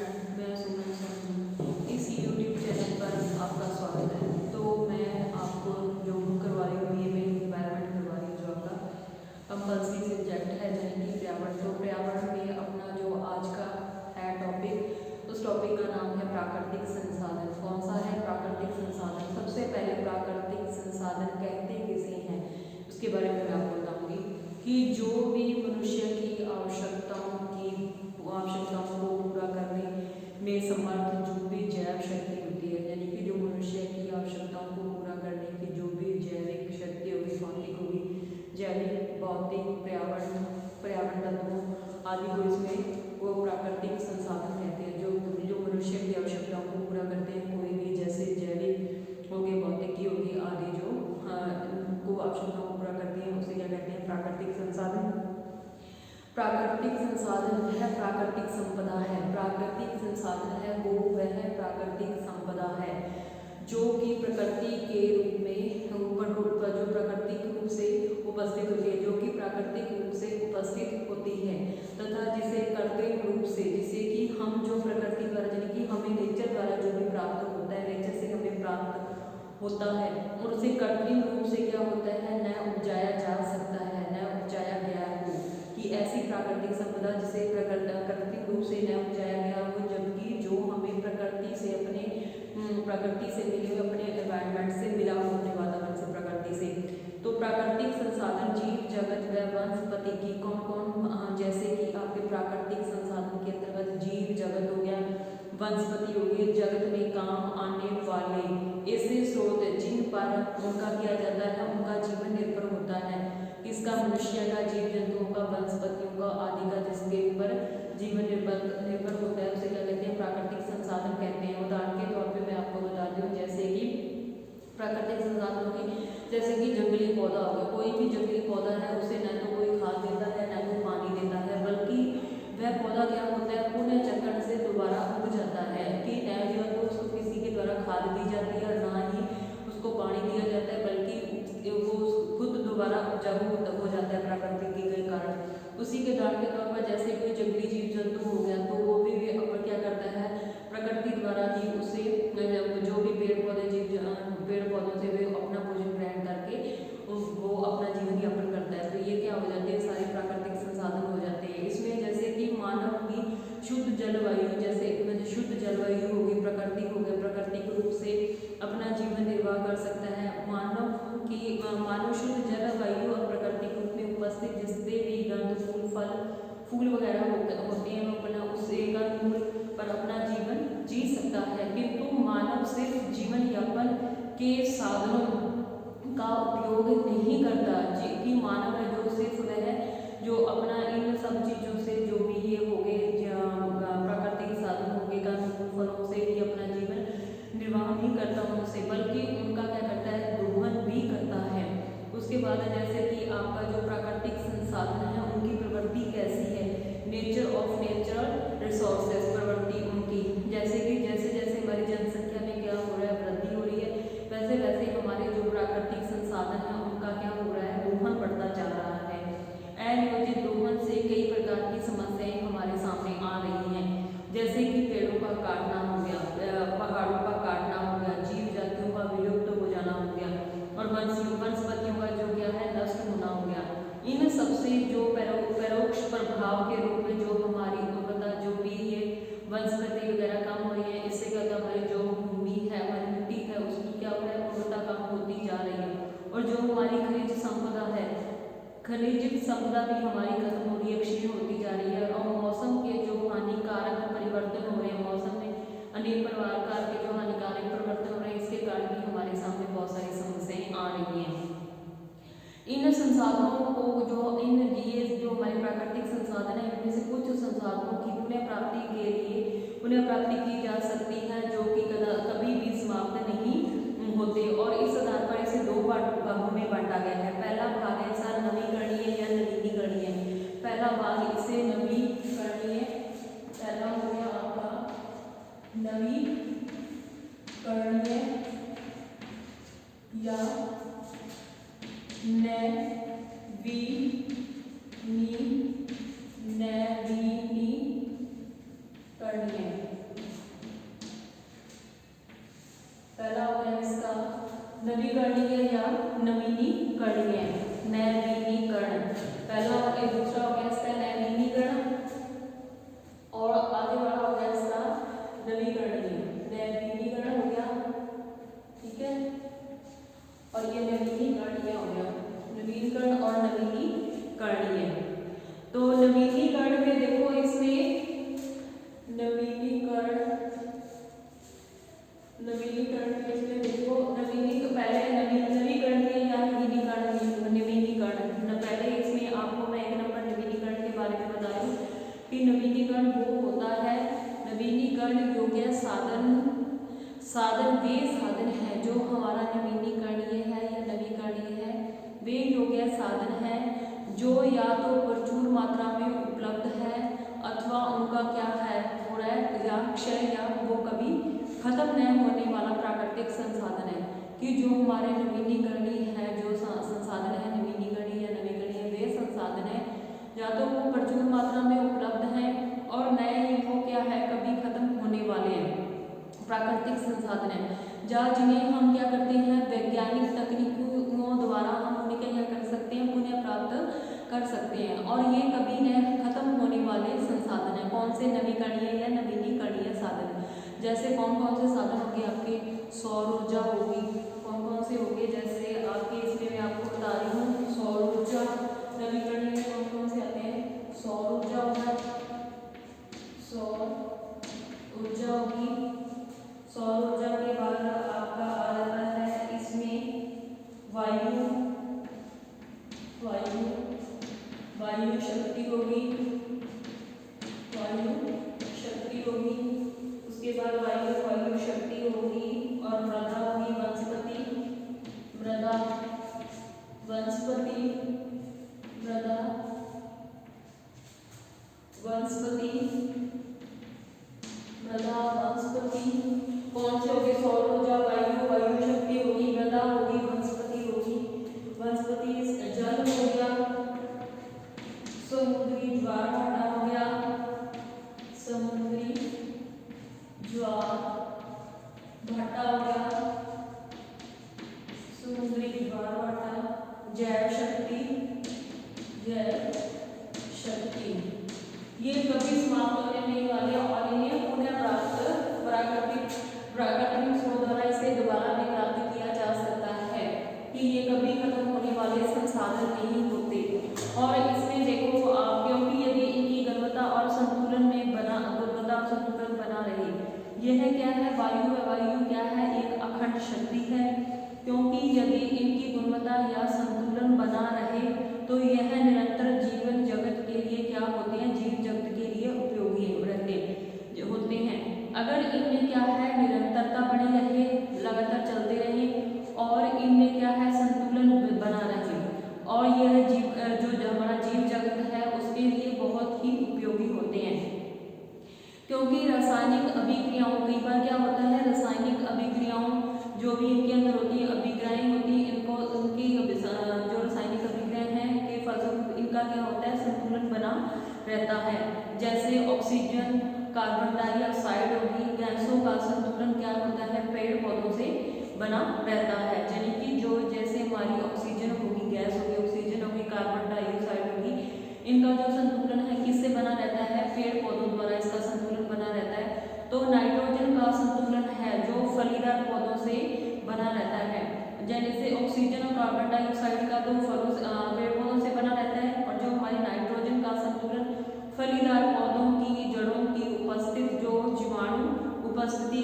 Friend, मैं सुमन sir इस YouTube channel पर आपका स्वागत है। तो मैं आपको जो करवा रही हूँ ये मैं इन्वायरमेंट करवा रही हूँ, जो आपका कंपल्सरी सब्जेक्ट है यानी कि पर्यावरण। तो पर्यावरण में अपना जो आज का है टॉपिक, उस टॉपिक का नाम है प्राकृतिक संसाधन। कौन सा है? प्राकृतिक संसाधन। सबसे पहले प्राकृतिक संसाधन कहते किसे हैं उसके बारे में मैं आपको बताऊंगी कि जो भी मनुष्य की आवश्यकताओं को पूरा करने में समर्थ जो भी जैव शक्ति होती है, यानी कि जो मनुष्य की आवश्यकताओं को पूरा करने की जो भी जैविक शक्ति होगी, भौतिक होगी, जैविक, भौतिक, पर्यावरण तत्वों आदि को इसमें वो प्राकृतिक संसाधन कहते हैं। जो मनुष्य की आवश्यकताओं को पूरा करते हैं, कोई भी जैसे जैविक हो गए, भौतिक की होगी आदि जो को आवश्यकताओं को पूरा करती है, उसे क्या कहते हैं? प्राकृतिक संसाधन। प्राकृतिक संसाधन वह प्राकृतिक संपदा है, प्राकृतिक संसाधन है वो वह प्राकृतिक संपदा है जो कि प्रकृति के रूप में जो प्राकृतिक रूप से उपस्थित होती है, जो कि प्राकृतिक रूप से उपस्थित होती है तथा जिसे कृत्रिम रूप से, जिसे कि हम जो प्रकृति द्वारा यानी कि हमें नेचर द्वारा जो भी प्राप्त होता है, नेचर से हमें प्राप्त होता है, और उसे कृत्रिम रूप से क्या होता है? न उपजाया जा सकता है, न उपजाया गया हो, कि ऐसी प्राकृतिक संपदा जिसे प्राकृतिक रूप से न उपजाया गया हो, जबकि जो हमें प्रकृति से मिले हुए अपने एनवायरनमेंट से मिला हो, अपने वातावरण से, प्रकृति से। तो प्राकृतिक संसाधन जीव जगत व वनस्पति की कौन कौन, जैसे कि आपके प्राकृतिक संसाधन के अंतर्गत जीव जगत हो गया, वनस्पति हो गई, जगत में काम आने वाले ऐसे स्रोत जिन पर उनका किया जाता है, उनका जीवन निर्भर होता है। किसका? मनुष्य का, जीव जंतुओं का, वनस्पतियों का आदि का, जिसके ऊपर जीवन निर्भर होता है, उसे क्या कहते हैं? प्राकृतिक संसाधन कहते हैं। उदाहरण के तौर पे मैं आपको बताती हूँ, जैसे कि प्राकृतिक संसाधनों की, जैसे कि जंगली पौधा हो गया। कोई भी जंगली पौधा है उसे न तो कोई खाद देता है, न तो पानी देता है, बल्कि वह पौधा क्या होता है? पुनः चक्रण से दोबारा उग जाता है, कि न जो है तो उसको किसी के द्वारा खाद दी जाती है और ना ही उसको पानी दिया जाता है, बल्कि वो खुद दोबारा उपजाऊ हो जाता है प्रकृति के कारण। उसी के उदाहरण के तौर पर जैसे कोई जंगली जीव जंतु हो गया, तो वो भी अपन क्या करता है? प्रकृति द्वारा ही उसे जो भी पेड़ पौधों से वे अपना भोजन ग्रहण करके वो अपना जीवन यापन करता है। तो ये क्या हो जाते हैं? सारे प्राकृतिक संसाधन हो जाते हैं। इसमें जैसे कि मानव की शुद्ध जलवायु, जैसे शुद्ध जलवायु होगी, प्रकृति हो गया, प्राकृतिक रूप से अपना जीवन निर्वाह कर सकता है। मानव शुद्ध जलवायु और प्राकृतिक रूप में उपस्थित जिससे भी गंध, फूल वगैरह होते हैं, अपना उससे गंध पर अपना जीवन जी सकता है। किंतु मानव सिर्फ जीवन यापन के साधनों का उपयोग नहीं करता, कि मानव है जो सिर्फ वह जो अपना इन सब चीजों से जो भी ये हो गए प्राकृतिक साधन हो गए, फलों से भी अपना जीवन निर्वाह नहीं करता उनसे, बल्कि उनका क्या करता है? दोहन भी करता है। उसके बाद जैसे कि आपका जो प्राकृतिक संसाधन है उनकी प्रवृत्ति कैसी है? नेचर ऑफ नेचुरल रिसोर्सेज, प्रवृत्ति उनकी, जैसे कि जैसे जैसे हमारी जनसंख्या में क्या हो रहा है? वृद्धि हो रही है, वैसे वैसे हमारे जो प्राकृतिक संसाधन है उनका क्या हो रहा है? दोहन बढ़ता जा रहा है। अनियोजित दोहन से कई प्रकार की समस्याएं हमारे सामने आ रही हैं, जैसे कि पेड़ों का काटना हो गया, पहाड़ों का काटना हो गया, जीव जातियों का विलुप्त हो जाना हो गया, और वनस्पतियों का जो क्या है? नष्ट होना हो गया। इन सबसे जो परोक्ष प्रभाव के रूप में जो हमारी उर्वरता, जो भी ये वनस्पति वगैरह कम हो रही है, इससे क्या होता है? हमारी जो भूमि है, हमारी मिट्टी है, उसकी क्या हो रहा है? उर्वरता कम होती जा रही है। और जो हमारी खनिज संपदा है, खनिज संपदा भी हमारी खत्म हो रही है, क्षीण होती जा रही है। और मौसम के जो हानिकारक परिवर्तन हो रहे हैं, मौसम में अनेक प्रकार के जो हानिकारक परिवर्तन हो रहे हैं, इसके कारण भी हमारे सामने बहुत सारी समस्याएं आ रही हैं। इन संसाधनों को ये जो हमारे प्राकृतिक संसाधन है, इनमें से कुछ संसाधनों की पुनः प्राप्ति की जा सकती है, जो कि कभी भी समाप्त नहीं होते, और इस आधार पर इसे दो भागों में बांटा गया है। पहला भाग है सर नवीकरणीय या नवीनीकरणीय। पहला भाग इसे नवीकरणीय, पहला हो गया आपका नवीकरणीय या नवीनीकरणीय। नवीकरणीय या नवीनीकरणीय। नवीनीकरण पहला हो गया, दूसरा हो गया इसका नवीनीकरण और आगे वाला हो गया इसका नवीकरणीय। नवीनीकरण हो गया, ठीक है, और ये नवीनीकरणीय हो गया। नवीनीकरण और नवीनीकरणीय। तो नवीनीकरण में देखो इसमें नवीनीकरण में इसमें देखो पहले नवीकरणीय या नवीनीकरण पहले इसमें आपको मैं 1 नंबर नवीनीकरण के बारे में बता रही हूँ कि नवीनीकरण वो होता है, नवीनीकरण योग्य साधन वे साधन है जो हमारा नवीनीकरणीय है या नवीकरणीय है, वे योग्य साधन है जो या तो प्रचुर मात्रा में उपलब्ध है अथवा उनका क्या है हो रहा है या क्षय या वो कभी खत्म न होने वाला प्राकृतिक संसाधन है। कि जो हमारे नवीनीकरणीय है, जो संसाधन है नवीनीकरणीय या नवीकरणीय, वे संसाधन है या तो वो प्रचुर मात्रा में उपलब्ध है और नए ही वो क्या है कभी खत्म होने वाले हैं प्राकृतिक संसाधन है, जहाँ जिन्हें हम क्या करते हैं वैज्ञानिक तकनीकों द्वारा हम उन्हें क्या कर सकते हैं पुनः प्राप्त कर सकते हैं और ये कभी न खत्म होने वाले संसाधन है। कौन से नवीकरणीय या नवीनीकरणीय साधन, जैसे कौन कौन से साधन होंगे आपके, सौर ऊर्जा होगी, कौन कौन से होंगे, जैसे आपके इसमें मैं आपको बता रही हूँ सौर ऊर्जा नवीकरणीय में कौन कौन से आते हैं, सौर ऊर्जा होगा, सौर ऊर्जा होगी, सौर ऊर्जा के बाद आपका आ जाता है इसमें वायु शक्ति होगी, उसके बाद वायु शक्ति होगी और मृदा होगी, वनस्पति कौन से होगी, सौर ऊर्जा, वायु शक्ति होगी, मृदा होगी, वनस्पति होगी, जल हो गया, समुद्री ज्वार भाटा हो गया, जैव शक्ति, ये कभी समाप्त होने नहीं वाले और इन्हें पुनः प्राकृतिक स्रोत द्वारा इसे दोबारा भी प्राप्त किया जा सकता है कि ये कभी खत्म होने वाले संसाधन नहीं होते। और इसमें देखो क्योंकि यदि इनकी गुणवत्ता और संतुलन बना रहे, यह क्या है वायु क्या है एक अखंड शक्ति है, क्योंकि यदि इनकी गुणवत्ता या संतुलन बना रहे तो यह निरंतर जीवन जगत के लिए क्या होते हैं, जीव जगत के लिए उपयोगी होते हैं। अगर इनमें क्या है निरंतरता बनी रहे, लगातार चलते रहे और इनमें क्या है संतुलन बना रहे और यह जो हमारा जीव जगत है उसके लिए बहुत ही उपयोगी होते हैं। क्योंकि रासायनिक अभिक्रियाओं, कई बार क्या होता है रासायनिक अभिक्रियाओं जो भी इनके अंदर होती है, अभिक्रियाएं होती है, उनकी जो रासायनिक अभिक्रियाएं हैं के फलस्वरूप इनका क्या होता है संतुलन बना रहता है। जैसे ऑक्सीजन कार्बन डाइऑक्साइड होगी, गैसों का संतुलन क्या होता है पेड़ पौधों से बना रहता है, यानी कि जो जैसे हमारी ऑक्सीजन होगी, गैस होगी, कार्बन डाइऑक्साइड होगी, इनका जो संतुलन है किससे बना रहता है, पेड़ पौधों द्वारा इसका संतुलन बना रहता है। तो नाइट्रोजन का संतुलन है जो फलीदार पौधों से बना रहता है, जैसे ऑक्सीजन और कार्बन डाइऑक्साइड का तो पेड़ पौधों से बना रहता है और जो हमारी नाइट्रोजन का संतुलन फलीदार पौधों की जड़ों की उपस्थिति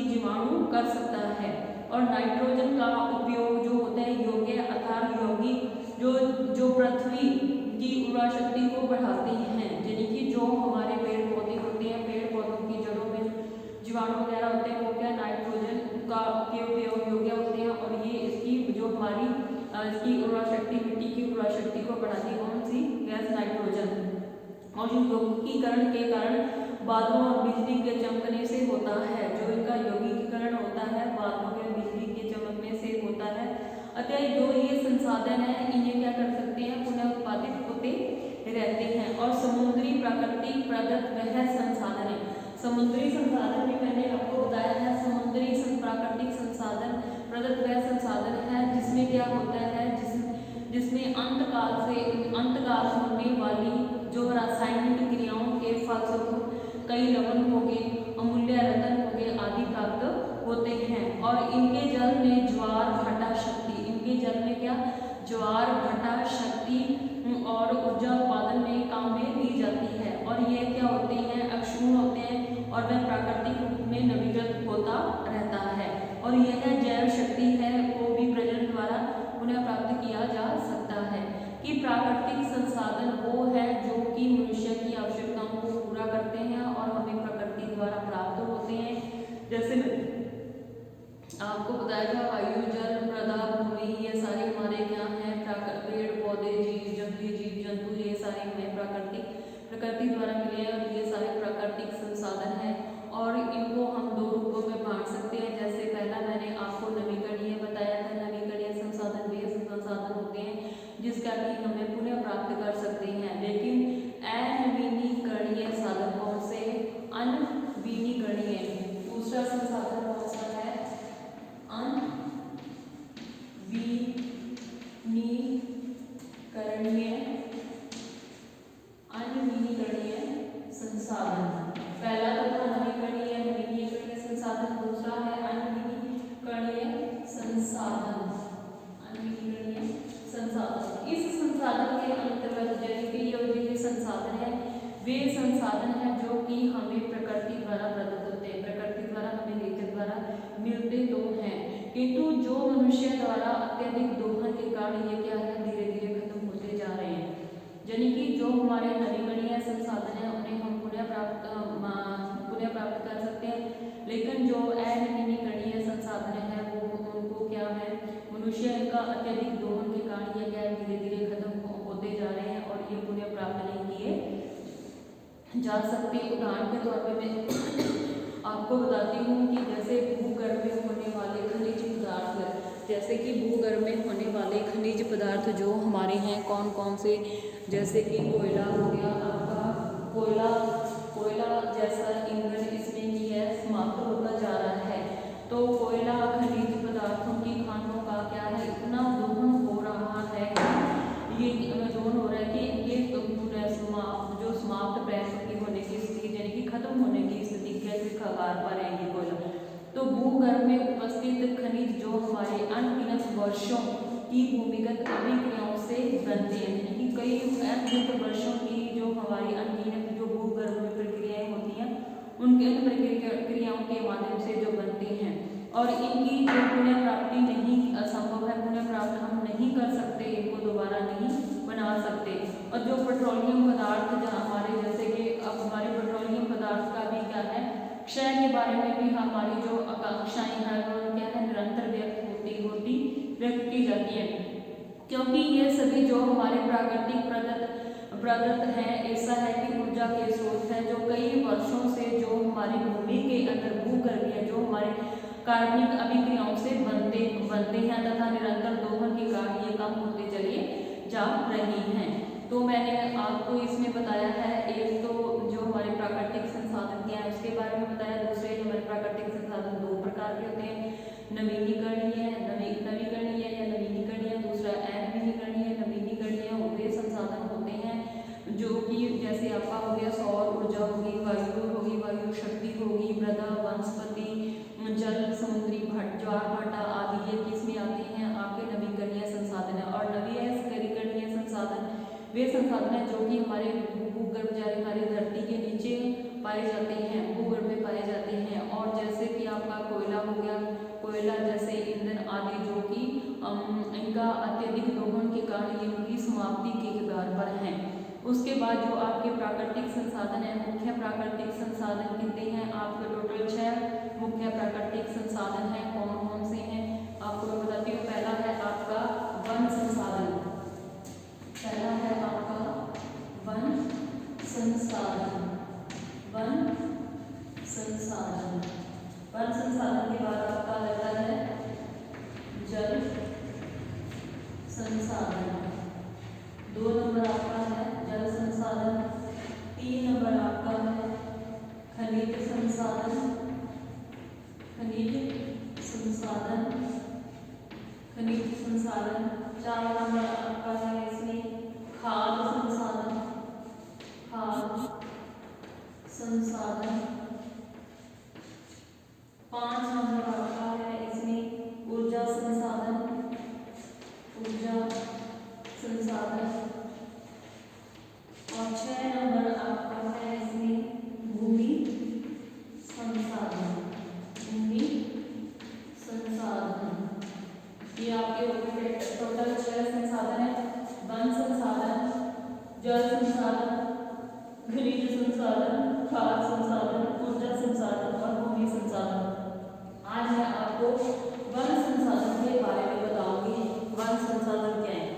जीवाणु कर सकता है। और नाइट्रोजन का उपयोग जो होता है योग्य अर्थात यौगिक जो पृथ्वी की उर्वरा शक्ति को बढ़ाते हैं, यानी कि जो हमारे पेड़ पौधे होते हैं, पेड़ पौधों की जड़ों में जीवाणु वगैरह होते हैं वो क्या नाइट्रोजन का उपयोग योग्य होते हैं और ये इसकी जो हमारी इसकी उर्वरा शक्ति, मिट्टी की उर्वरा शक्ति को बढ़ाती है कौन सी गैस नाइट्रोजन। और जो यौगिकीकरण के कारण बादलों और बिजली के चमकने से होता है, जो इनका यौगिकीकरण होता है बादलों के बिजली के चमकने से होता है। अतः जो ये संसाधन है इन्हें क्या कर सकते हैं पुनः उत्पादित होते रहते हैं। और समुद्री प्राकृतिक प्रदत्त वह संसाधन है, समुद्री संसाधन भी मैंने आपको बताया है, समुद्री प्राकृतिक संसाधन प्रदत्त वह संसाधन है जिसमें क्या होता है, जिसमें अंतकाल में होने वाली जो रासायनिक क्रियाओं के फलस्वरूप कई लवण हो गए, अमूल्य रत्न हो गए आदि प्राप्त होते हैं। और इनके जल में ज्वार भाटा शक्ति, इनके जल में क्या ज्वार भाटा शक्ति और ऊर्जा उत्पादन में काम में ली जाती है। और ये क्या होते हैं, अक्षुण होते हैं और वह प्राकृतिक रूप में नवीकृत होता रहता है। और यह जैव शक्ति है को भी प्रजनन द्वारा पुनः प्राप्त किया जा सकता है। कि प्राकृतिक संसाधन वो है जो कि मनुष्य की आवश्यकताओं को पूरा करते हैं और हमें प्रकृति द्वारा प्राप्त होते हैं। जैसे आपको बताया था वायु, जल, मृदा, भूमि, ये सारे हमारे क्या हैं, पेड़ पौधे, जीव जंतु, ये सारे हमें प्रकृति द्वारा मिले हैं। और ये सारे प्राकृतिक संसाधन हैं और इनको हम दो रूपों में बांट सकते हैं। जैसे पहला मैंने आपको नवीकरणीय बताया था, नवीकरणीय संसाधन वे संसाधन होते हैं जिसका कि हमें पुनः प्राप्त कर सकते हैं। लेकिन अनवीनीकरणीय साधन कौन से, अनवीनीकरणीय, दूसरा संसाधन कौन सा है, अनवीनीकरणीय संसाधन। पहला तो था नवीकरणीय संसाधन, दूसरा है अनवीनीकरणीय संसाधन। इस संसाधन के अंतर्गत ये संसाधन है, वे संसाधन है जो कि हमें प्रकृति द्वारा प्रदत्त होते हैं, प्रकृति द्वारा हमें नेचर द्वारा मिलते तो हैं, किंतु जो मनुष्य द्वारा अत्यधिक दोहन के कारण ये क्या है, धीरे धीरे खत्म होते जा रहे हैं। यानी कि जो हमारे नवीकरणीय संसाधन है उन्हें हम पुनः प्राप्त कर सकते हैं। लेकिन जो अनवीनीकरणीय संसाधन है वो उनको क्या है, मनुष्य का अत्यधिक दोहन के कारण ये क्या है, धीरे धीरे खत्म होते जा रहे हैं और ये पुनः प्राप्त नहीं किए जा सकते। उदाहरण के तौर पे मैं आपको बताती हूँ कि जैसे भूगर्भ में होने वाले खनिज पदार्थ, जैसे कि भूगर्भ में होने वाले खनिज पदार्थ जो हमारे हैं कौन कौन से, जैसे कि कोयला हो गया आपका, कोयला जैसा ईंधन इसमें की है समाप्त होता जा रहा है। तो कोयला खनिज पदार्थों की खानों का क्या है, इतना दोहन हो रहा है, ये दोहन हो रहा है कि इनके जो समाप्त प्रकृति होने की स्थिति, यानी कि खत्म होने की स्थिति कैसे कगार पर है ये कोयला। तो भूगर्भ में उपस्थित खनिज जो हमारे अनगिनत वर्षों की भूमिगत अभिक्रियाओं से बनते हैं, यानी कि कई अनगिनत वर्षों की जो हमारी अनगिनत जो भूगर्भ में प्रक्रियाएं होती हैं उनके उन प्रक्रियाओं के माध्यम से जो बनते हैं और इनकी जो पुनः प्राप्ति नहीं असंभव है, पुनः प्राप्त हम नहीं कर सकते, इनको दोबारा नहीं बना सकते। और जो पेट्रोलियम पदार्थ जहाँ हमारे, जैसे कि अब हमारे पेट्रोलियम पदार्थ का भी क्या है, क्षय के बारे में भी हमारी जो आकांक्षाएं हैं वो क्या है, निरंतर व्यक्त की जाती है, क्योंकि ये सभी जो हमारे प्राकृतिक प्रदत्त है, ऐसा है कि ऊर्जा के स्रोत है जो कई वर्षों से जो हमारी भूमि के अंदर भूगर्भीय जो हमारे कार्बनिक अभिक्रियाओं से बनते हैं तथा निरंतर दोहन के कारण ये कम होते चले जा रही हैं। तो मैंने आपको इसमें बताया है, एक तो जो हमारे प्राकृतिक संसाधन क्या है उसके बारे में बताया, दूसरे हमारे प्राकृतिक संसाधन दो प्रकार के होते हैं, नवीकरणीय या नवीनीकरणीय, दूसरा अनवीनीकरणीय। नवीनीकरणीय वे संसाधन होते हैं जो कि जैसे आपका हो गया सौर ऊर्जा होगी, वायु शक्ति होगी, मृदा, वनस्पति, जल, समुद्री ज्वार भाटा आदि, ये किसमें आते हैं, आपके नवीकरणीय संसाधन है। और नवीकरणीय संसाधन वे संसाधन है जो कि हमारे भूगर्भ यानी हमारी धरती के नीचे पाए जाते हैं, भूगर्भ में पाए जाते हैं। और जैसे कि आपका कोयला हो गया, कोयला जैसे ईंधन आदि जो कि इनका अत्यधिक दोहन के कारण इनकी समाप्ति के कगार पर हैं। उसके बाद जो आपके प्राकृतिक संसाधन है, मुख्य प्राकृतिक संसाधन कितने हैं, आपके टोटल 6 मुख्य प्राकृतिक संसाधन हैं। कौन कौन से हैं आपको मैं बताती हूँ। पहला है आपका वन संसाधन, पहला है आपका वन संसाधन। वन संसाधन के बाद आपका लगता है जल संसाधन, 2 नंबर आपका है जल संसाधन, 3 नंबर आपका है खनिज संसाधन, खनिज संसाधन संसाधन। 4 नंबर आपका है इसमें खाद्य संसाधन, खाद्य संसाधन। 5 नंबर आपका है इसमें ऊर्जा संसाधन, ऊर्जा संसाधन। और 6 नंबर आपका है इसमें भूमि संसाधन, भूमि संसाधन। ये आपके हो गए टोटल 6 संसाधन है। वन संसाधन, जल संसाधन, खनिज संसाधन, खाद्य संसाधन, ऊर्जा संसाधन और भूमि संसाधन। आज मैं आपको वन संसाधन के बारे में बताऊंगी। वन संसाधन क्या है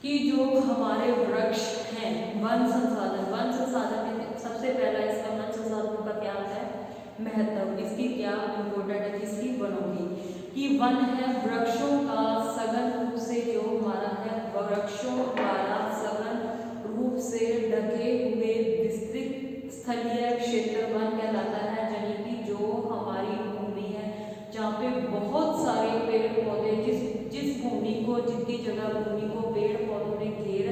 कि जो हमारे वृक्ष हैं, वन संसाधन, वन संसाधन में सबसे पहला इसका वन संसाधनों का क्या है महत्व, इसकी क्या इम्पोर्टेंट है, किसकी वनों की, कि वन है वृक्षों का सघन रूप से, जो हमारा है वृक्षों द्वारा सघन रूप से ढके हुए विस्तृत स्थलीय क्षेत्र वन कहलाता है। यानी कि जो हमारी भूमि है जहाँ पे बहुत सारे पेड़ पौधे, जिस भूमि को, जितनी जगह भूमि को पेड़ पौधों ने घेर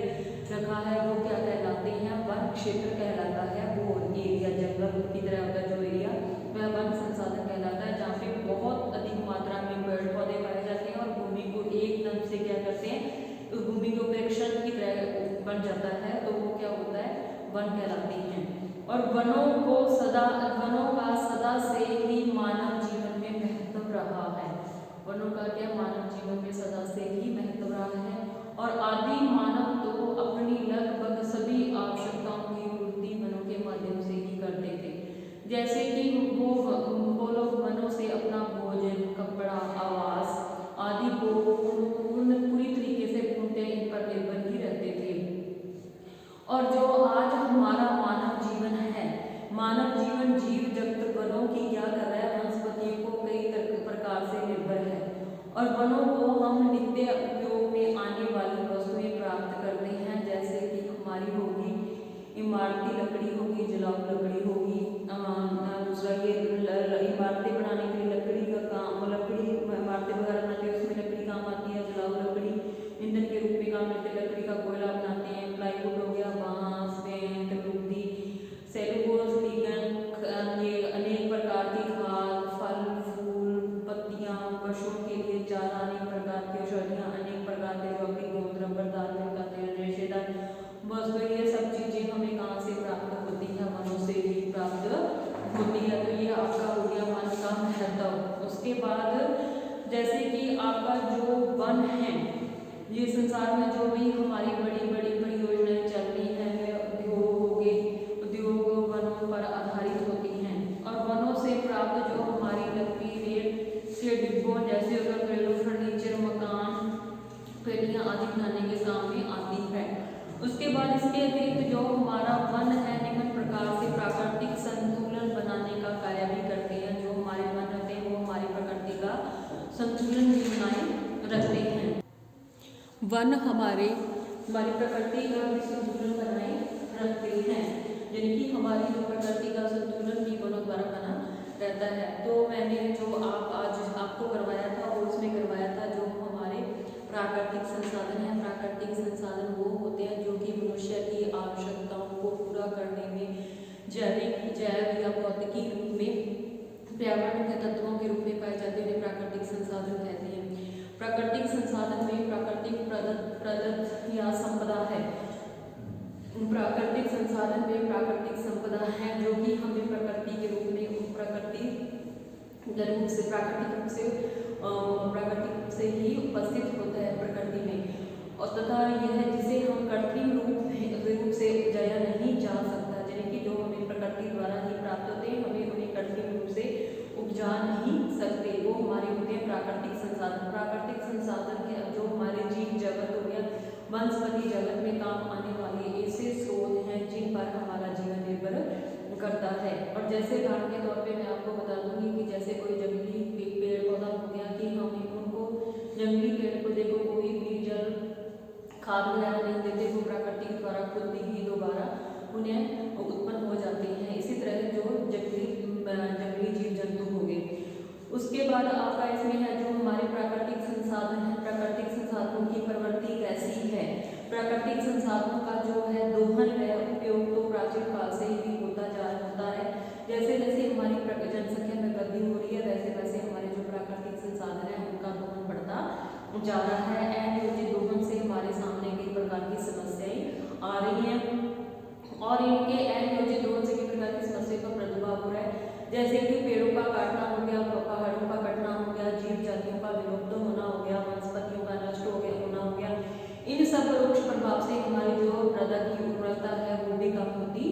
रखा है वो क्या कहलाते हैं, वन क्षेत्र कहलाता है। वो एरिया जंगल की तरह होता है जो एरिया, वह वन संसाधन कहलाता है, जहाँ पे बहुत अधिक मात्रा में पेड़ पौधे पाए जाते हैं और भूमि को एकदम से क्या करते हैं, तो भूमि को प्रेक्षण की तरह बन जाता है, तो वो क्या होता है, वन कहलाते हैं। और वनों का सदा से ही मानव जीवन में महत्व रहा है। वनों का क्या मानव जीवन में सदा से ही महत्व रहा है। और आदि मानव तो अपनी लगभग सभी आवश्यकताओं की पूर्ति वनों के माध्यम से ही करते थे। जैसे कि वो लोग वनों से अपना भोजन, कपड़ा, आवास आदि को पूरी तरीके से पूर्णतः इन पर निर्भर ही रहते थे। और जो आज हमारा मानव जीवन है, मानव जीवन जीव जगत वनों की क्या कर रहा है, वनस्पतियों को कई प्रकार से निर्भर है। और वनों को हम नित्य उपयोग में आने वाली वस्तुएं प्राप्त करते हैं, जैसे कि हमारी होगी इमारती लकड़ी होगी, जलाऊ लकड़ी होगी, दूसरा ये इमारतें बनाने के लिए लकड़ी का काम, लकड़ी इमारतें वगैरह बनाते हैं उसमें लकड़ी काम आती है। जलाऊ लकड़ी ईंधन के रूप में काम करते हैं, लकड़ी का कोयला बनाते हैं। प्लाईवुड हो गया, बांस, बेंत, लुगदी, सेलुलोज, लिगन, ये अनेक प्रकार की खाद, फल फूल, पत्तियां, पशुओं के लिए चारा, अनेक प्रकार की औषधियां, अनेक प्रकार के यौगिक गोमूत्र, पदार्थ का तेल, रेशेदार वस्तु, ये सब चीजें हमें कहाँ से प्राप्त होती है, वनों से ही प्राप्त होती है। तो ये आपका हो गया वन का महत्व। उसके बाद जैसे कि आपका जो वन है, ये संसार में जो भी हमारी बड़ी बड़ी परियोजनाएं चल रही हैं, उद्योग हो गए, उद्योग वनों पर आधारित होती हैं। और वनों से प्राप्त जो हमारी लकड़ी, रेल के डिब्बों जैसे अगर घरेलू फर्नीचर, मकान, पेटियां आदि बनाने के काम में आती है। उसके बाद इसके अतिरिक्त जो हमारा वन है निम्न प्रकार से प्राकृतिक संतुलन बनाने का कार्य भी करते हैं। जो हमारे वन होते हैं वो हमारी प्रकृति का संतुलन भी बनाए रखते हैं। वन हमारी प्रकृति का भी संतुलन बनाए रखते हैं, यानी कि हमारी जो प्रकृति का संतुलन भी वनों द्वारा बना रहता है। तो मैंने जो आज आपको करवाया था वो उसमें करवाया था जो हमारे प्राकृतिक संसाधन है। प्राकृतिक संसाधन वो होते हैं जो कि मनुष्य की आवश्यकताओं को पूरा करने में जैव या भौतिकी रूप में पर्यावरण के तत्वों के रूप में पाए जाते हैं, प्राकृतिक संसाधन कहते हैं। प्राकृतिक संसाधन में प्राकृतिक प्रदत्त या संपदा है। प्राकृतिक संसाधन में प्राकृतिक संपदा है जो कि हमें प्रकृति के रूप में प्राकृतिक रूप से ही उपस्थित होता है प्रकृति में। और तथा यह जिसे हम कृत्रिम रूप से उपजाया नहीं जा सकता, यानी कि जो हमें प्रकृति द्वारा ही प्राप्त होते हैं, हमें उन्हें कृत्रिम रूप से उपजा नहीं सकते, वो हमारे होते हैं प्राकृतिक संसाधन। प्राकृतिक संसाधन के जो हमारे जीव जगत हो गया, वनस्पति जगत में काम आने वाले ऐसे स्रोत हैं जिन पर हमारा जीवन निर्भर करता है। और जैसे उदाहरण के तौर पे मैं आपको बता दूंगी कि जैसे कोई जंगली पेड़ पौधा हो गया कि हम उनको जंगली पेड़ पौधे को कोई भी जल खाद वगैरह नहीं देते, वो प्राकृतिक द्वारा खुद ही दोबारा उन्हें उत्पन्न हो जाते हैं। इसी तरह जो जंगली जीव जंतु हो गए। उसके बाद आपका इसमें है जो हमारे प्राकृतिक संसाधन है। प्राकृतिक प्राकृतिक संसाधनों का जो है दोहन है, उपयोग तो प्राचीन काल से ही होता है। जैसे जैसे हमारी जनसंख्या में वृद्धि हो रही है, वैसे वैसे हमारे जो प्राकृतिक संसाधन है उनका दोहन बढ़ता जा रहा है। अनियोजित दोहन से हमारे सामने कई प्रकार की समस्याएं आ रही हैं और इनके अनियोजित दोहन से कई प्रकार की समस्या का प्रादुर्भाव हो रहा है, जैसे कि पेड़ों का काटना हो गया, पहाड़ों का कटना हो गया, जीव जातियों का विलुप्त होना हो गया, वनस्पतियों का नष्ट होना हो गया। इन सब परोक्ष प्रभाव से हमारी जो मृदा की उर्वरता है वो भी कम होती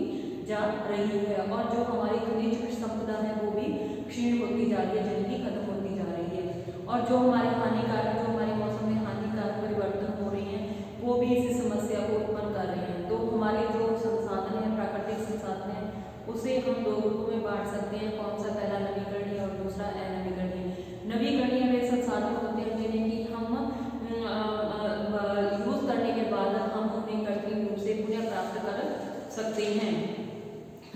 जा रही है और जो हमारी खनिज संपदा है वो भी क्षीण होती जा रही है, जिनकी खत्म होती जा रही है। और जो हमारे हानिकारक, जो हमारे मौसम में हानिकारक परिवर्तन हो रहे हैं वो भी इस समस्या को उत्पन्न कर रहे हैं। तो हमारे जो संसाधन है, प्राकृतिक संसाधन है, उसे हम दो ग्रुपों में बांट सकते हैं। कौन सा? पहला नवीकरणीय और दूसरा अनवीकरणीय। नवीकरणीय वे संसाधन होते हैं जिन्हें कि हम यूज करने के बाद हम उन्हें कृत्रिम रूप से पुनः प्राप्त कर सकते हैं,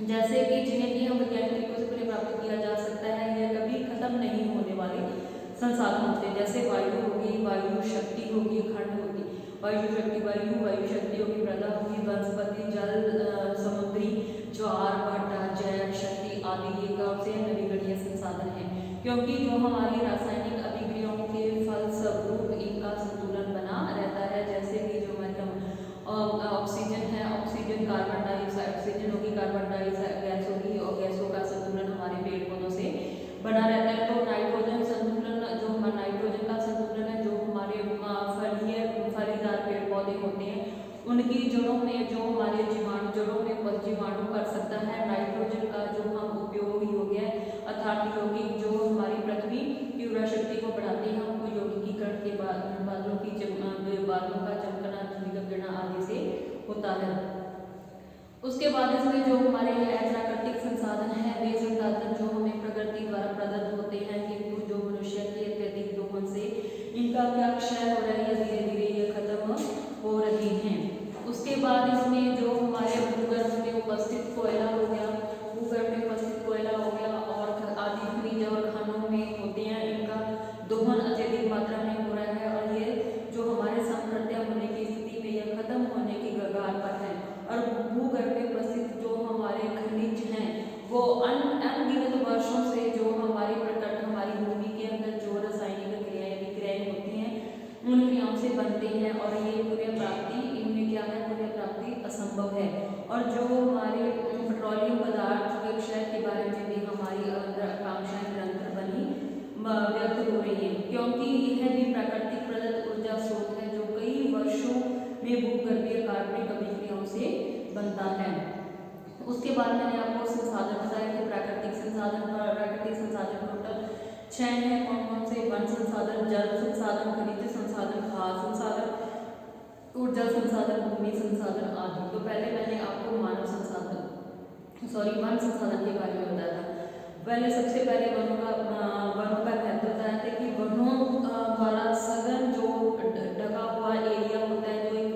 जैसे कि जिन्हें कि हम वैज्ञानिक तरीकों से पुनः प्राप्त किया जा सकता है। यह कभी खत्म नहीं होने वाले संसाधन होते हैं, जैसे वायु होगी, वायु शक्ति होगी, खंड होगी, वायु शक्ति होगी, मृदा होगी, वनस्पति, जल, समुद्री ज्वार भाटा, जैव शक्ति आदि ये कौन से नवीकरणीय संसाधन हैं, क्योंकि जो हमारी रासायनिक अभिक्रियाओं के फलस्वरूप इनका संतुलन बना रहता है। जैसे कि जो हमारी ऑक्सीजन है, ऑक्सीजन कार्बन डाइऑक्साइड, ऑक्सीजन होगी, कार्बन डाइऑक्साइड गैस होगी और गैसों का संतुलन हमारे पेड़ पौधों से बना रहता है। तो नाइट्रोजन संतुलन, जो हमारा नाइट्रोजन का संतुलन है, जो हमारे फलीदार पेड़ पौधे होते हैं उनकी जड़ों में, जो हमारे जड़ों में जीवाणु कर सकता है। नाइट्रोजन का जो हम उपयोग योग्य है अर्थात यौगिक जो हमारी पृथ्वी की उर्वरा शक्ति को बढ़ाते हैं, हमको यौगिकीकरण के बाद बादलों का चमकना, धूलिकण गिरना आदि से होता है। उसके बाद इसमें जो हमारे प्राकृतिक संसाधन है, वे संसाधन जो हमें प्रकृति द्वारा प्रदत्त होते हैं, किंतु जो मनुष्य के अत्यधिक दोहन से इनका क्या क्षय हो रहा है, धीरे धीरे ये खत्म हो रही हैं। उसके बाद इसमें जो हमारे भूगर्भ में उपस्थित कोयला हो गया, भूगर्भ में उपस्थित कोयला हो गया और आदि खनिज और खानों में होते हैं, इनका दोहन अत्यधिक मात्रा में हो रहा है और ये जो हमारे सांप्रत्य होने की स्थिति में यह खत्म होने की कगार पर है। और भूगर्भ में उपस्थित जो हमारे खनिज हैं वो अनगिनत वर्षों से जो हमारी भूमि के अंदर जो रासायनिक विक्रियाएं होती हैं उन क्रियाओं से बनते हैं और ये पुनः प्राप्ति, इनमें क्या है, पुनः प्राप्ति असंभव है। और जो हमारे पेट्रोलियम पदार्थ के क्षय के बारे में भी हमारी आकांक्षाएं निरंतर बनी व्यक्त हो रही है, क्योंकि यह भी प्राकृतिक प्रदत्त ऊर्जा स्रोत है जो कई वर्षों में भूगर्भीय कार्बनिक अभिक्रियाओं से बनता है। उसके बाद मैंने आपको संसाधन बताया कि प्राकृतिक संसाधन टोटल 6 है। कौन कौन से? वन संसाधन, जल संसाधन, खनिज संसाधन, खाद्य संसाधन, ऊर्जा संसाधन, भूमि संसाधन आदि। तो पहले मैंने आपको वन संसाधन के बारे में बताया था। पहले सबसे पहले वनों का महत्व बताया था कि वनों द्वारा सघन जो ढका हुआ एरिया होता है, जो एक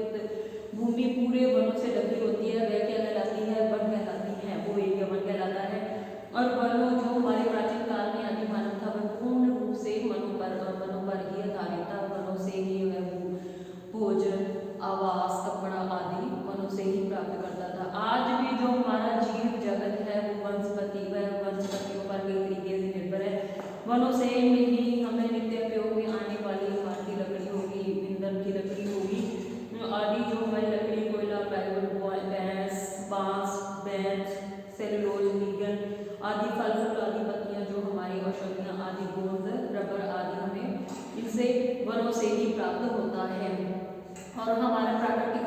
भूमि पूरे वनों से ढकी होती है, वह क्या कहलाती है? वन कहलाती है, वो एरिया वन कहलाता है। और वनों जो हमारे प्राचीन काल में आदि मानव था वह पूर्ण रूप से वनों पर ही आधारित था। वनों से ही वह भोजन, आवास, कपड़ा आदि वनों से ही प्राप्त करता था। आज भी जो हमारा जीव जगत है वो वनस्पतियों पर कई तरीके से निर्भर है। वनों से ही हमें नित्य उपयोग में आने वाली इमारती लकड़ी होगी, ईंधन की लकड़ी होगी आदि, जो हमारी लकड़ी, कोयला, बांस, बेंच, सेलुलोज, लिगन आदि, फल फूल आदि, पत्तियां जो हमारी औषधियां आदि, गोंद, रबर आदि हमें इनसे वनों से ही प्राप्त होता है। और हमारा प्राकृतिक